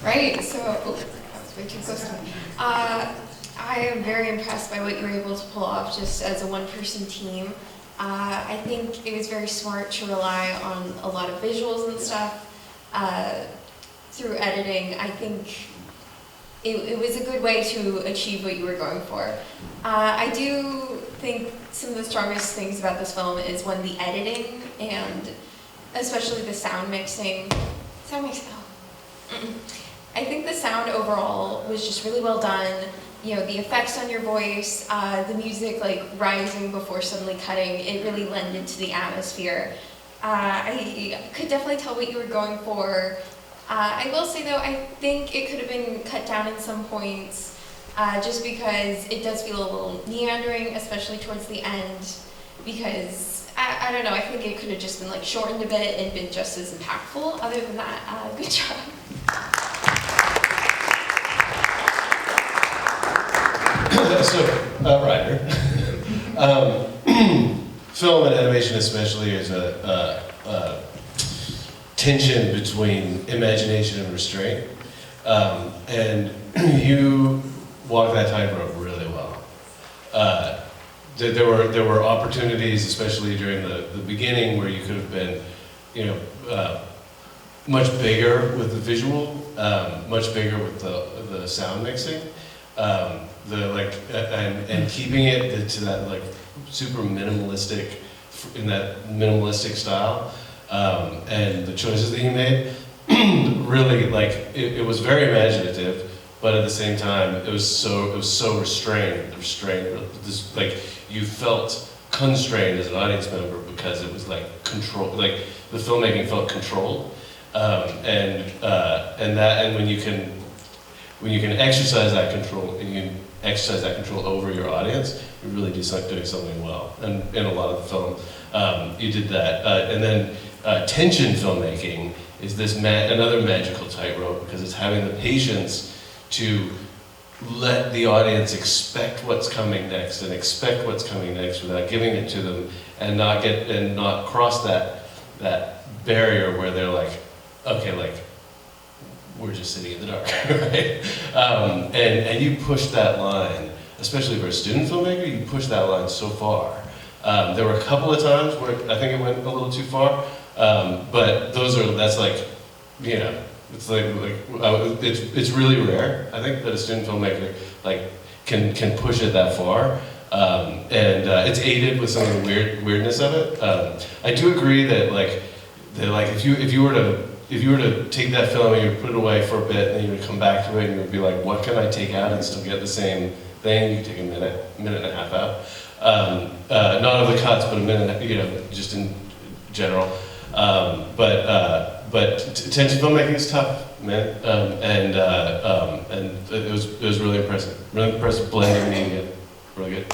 Right, so, that was way too close to me. I am very impressed by what you were able to pull off just as a one-person team. I think it was very smart to rely on a lot of visuals and stuff through editing. I think it was a good way to achieve what you were going for. I do think some of the strongest things about this film is when the editing and especially the sound mixing. I think the sound overall was just really well done. You know, the effects on your voice, the music like rising before suddenly cutting, it really lended to the atmosphere. I could definitely tell what you were going for. I will say though, I think it could have been cut down in some points, just because it does feel a little meandering, especially towards the end, because, I don't know, I think it could have just been like shortened a bit and been just as impactful. Other than that, good job. So, Ryder, film and animation especially is a tension between imagination and restraint, and you walk that tightrope really well. There were opportunities, especially during the beginning, where you could have been, you know, much bigger with the visual, much bigger with the sound mixing. And keeping it to that like super minimalistic, in that minimalistic style, and the choices that you made, really like it was very imaginative, but at the same time it was so restrained. This, like, you felt constrained as an audience member because it was like control, like the filmmaking felt controlled, and when you can exercise that control, and you can exercise that control over your audience, you really do doing something well. And in a lot of the film, you did that. And then tension filmmaking is this another magical tightrope, because it's having the patience to let the audience expect what's coming next and expect what's coming next without giving it to them, and not cross that barrier where they're like, okay, like, we're just sitting in the dark, right? And you push that line, especially for a student filmmaker, you push that line so far. There were a couple of times where I think it went a little too far, but that's like, you know, it's it's really rare, I think, that a student filmmaker like can push it that far. It's aided with some of the weirdness of it. I do agree that if you were to take that film and you would put it away for a bit, and then you would come back to it and you would be like, what can I take out and still get the same thing? You could take a minute and a half out. Not of the cuts, but a minute, you know, just in general. But tension filmmaking is tough, man. And it was really impressive. Really impressive blending media. Really good.